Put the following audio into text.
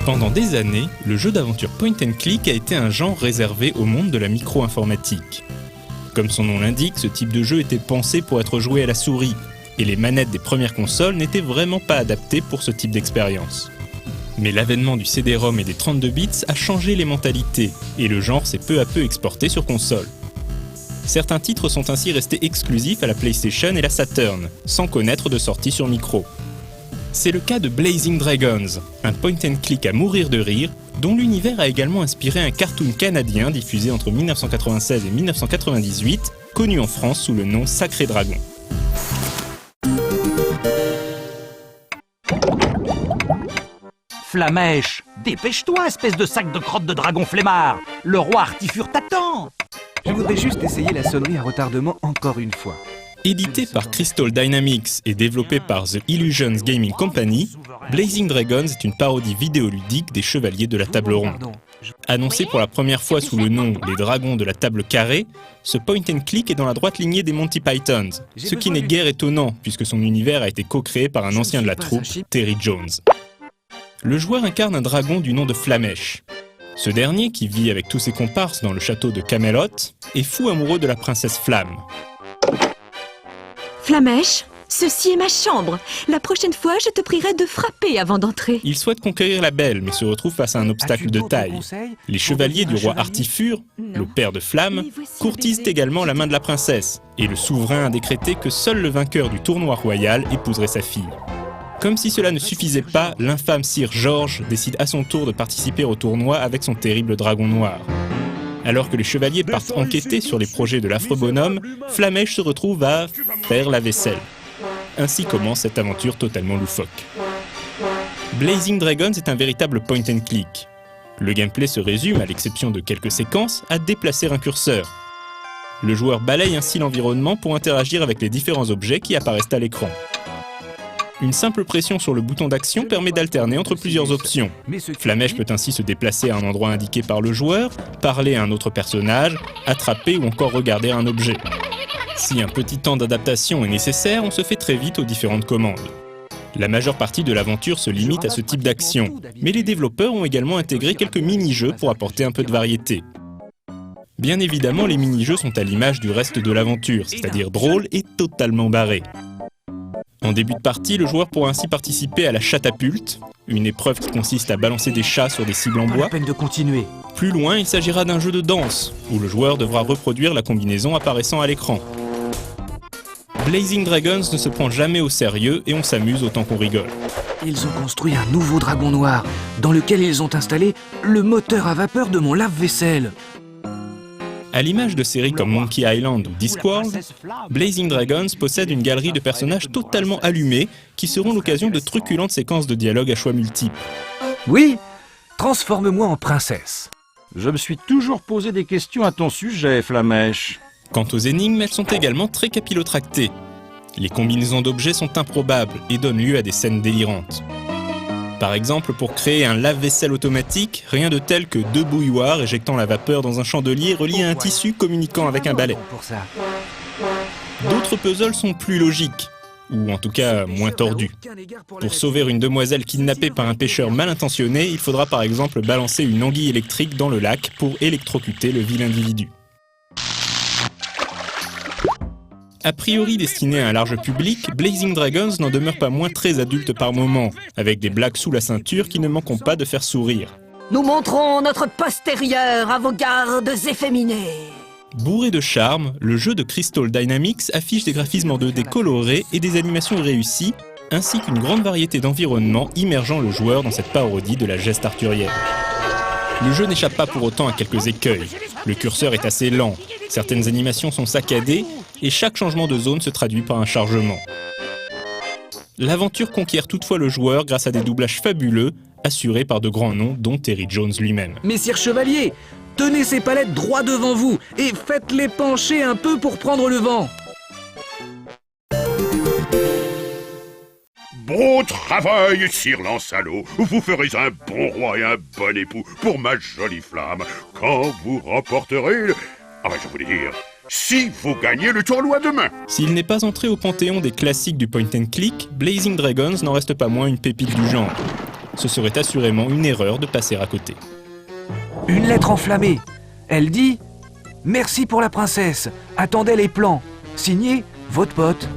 Pendant des années, le jeu d'aventure point and click a été un genre réservé au monde de la micro-informatique. Comme son nom l'indique, ce type de jeu était pensé pour être joué à la souris, et les manettes des premières consoles n'étaient vraiment pas adaptées pour ce type d'expérience. Mais l'avènement du CD-ROM et des 32 bits a changé les mentalités, et le genre s'est peu à peu exporté sur console. Certains titres sont ainsi restés exclusifs à la PlayStation et la Saturn, sans connaître de sortie sur micro. C'est le cas de Blazing Dragons, un point and click à mourir de rire, dont l'univers a également inspiré un cartoon canadien diffusé entre 1996 et 1998, connu en France sous le nom Sacré Dragon. Flamèche, dépêche-toi, espèce de sac de crotte de dragon flemmard. Le roi Artifure t'attend. Je voudrais juste essayer la sonnerie à retardement encore une fois. Édité par Crystal Dynamics et développé par The Illusions Gaming Company, Blazing Dragons est une parodie vidéoludique des Chevaliers de la Table Ronde. Annoncé pour la première fois sous le nom Les Dragons de la Table Carrée, ce point and click est dans la droite lignée des Monty Pythons, ce qui n'est guère étonnant puisque son univers a été co-créé par un ancien de la troupe, Terry Jones. Le joueur incarne un dragon du nom de Flamèche. Ce dernier, qui vit avec tous ses comparses dans le château de Camelot, est fou amoureux de la princesse Flamme. Flamèche, ceci est ma chambre. La prochaine fois, je te prierai de frapper avant d'entrer. Il souhaite conquérir la belle, mais se retrouve face à un obstacle de taille. Les chevaliers du roi Artifure, le père de Flamme, courtisent également la main de la princesse, et le souverain a décrété que seul le vainqueur du tournoi royal épouserait sa fille. Comme si cela ne suffisait pas, l'infâme sire George décide à son tour de participer au tournoi avec son terrible dragon noir. Alors que les chevaliers partent enquêter sur les projets de l'affreux bonhomme, Flamèche se retrouve à faire la vaisselle. Ainsi commence cette aventure totalement loufoque. Blazing Dragons est un véritable point and click. Le gameplay se résume, à l'exception de quelques séquences, à déplacer un curseur. Le joueur balaye ainsi l'environnement pour interagir avec les différents objets qui apparaissent à l'écran. Une simple pression sur le bouton d'action permet d'alterner entre plusieurs options. Flamèche peut ainsi se déplacer à un endroit indiqué par le joueur, parler à un autre personnage, attraper ou encore regarder un objet. Si un petit temps d'adaptation est nécessaire, on se fait très vite aux différentes commandes. La majeure partie de l'aventure se limite à ce type d'action, mais les développeurs ont également intégré quelques mini-jeux pour apporter un peu de variété. Bien évidemment, les mini-jeux sont à l'image du reste de l'aventure, c'est-à-dire drôles et totalement barrés. En début de partie, le joueur pourra ainsi participer à la chatapulte, une épreuve qui consiste à balancer des chats sur des cibles en bois. Pas la peine de continuer. Plus loin, il s'agira d'un jeu de danse, où le joueur devra reproduire la combinaison apparaissant à l'écran. Blazing Dragons ne se prend jamais au sérieux et on s'amuse autant qu'on rigole. Ils ont construit un nouveau dragon noir, dans lequel ils ont installé le moteur à vapeur de mon lave-vaisselle. À l'image de séries comme Monkey Island ou Discworld, Blazing Dragons possède une galerie de personnages totalement allumés qui seront l'occasion de truculentes séquences de dialogue à choix multiples. Oui, transforme-moi en princesse. Je me suis toujours posé des questions à ton sujet, Flamèche. Quant aux énigmes, elles sont également très capillotractées. Les combinaisons d'objets sont improbables et donnent lieu à des scènes délirantes. Par exemple, pour créer un lave-vaisselle automatique, rien de tel que deux bouilloires éjectant la vapeur dans un chandelier relié à un tissu communiquant avec un balai. D'autres puzzles sont plus logiques, ou en tout cas moins tordus. Pour sauver une demoiselle kidnappée par un pêcheur mal intentionné, il faudra par exemple balancer une anguille électrique dans le lac pour électrocuter le vil individu. A priori destiné à un large public, Blazing Dragons n'en demeure pas moins très adulte par moments, avec des blagues sous la ceinture qui ne manqueront pas de faire sourire. Nous montrons notre postérieur à vos gardes efféminés. Bourré de charme, le jeu de Crystal Dynamics affiche des graphismes en 2D colorés et des animations réussies, ainsi qu'une grande variété d'environnements immergeant le joueur dans cette parodie de la geste arthurienne. Le jeu n'échappe pas pour autant à quelques écueils. Le curseur est assez lent, certaines animations sont saccadées, et chaque changement de zone se traduit par un chargement. L'aventure conquiert toutefois le joueur grâce à des doublages fabuleux, assurés par de grands noms, dont Terry Jones lui-même. Messire Chevalier, tenez ces palettes droit devant vous et faites-les pencher un peu pour prendre le vent. Bon travail, Sir Lancelot. Vous ferez un bon roi et un bon époux pour ma jolie Flamme quand vous remporterez... je voulais dire... si vous gagnez le tournoi demain. S'il n'est pas entré au panthéon des classiques du point and click, Blazing Dragons n'en reste pas moins une pépite du genre. ce serait assurément une erreur de passer à côté. Une lettre enflammée. Elle dit « Merci pour la princesse. Attendez les plans. Signé, votre pote. »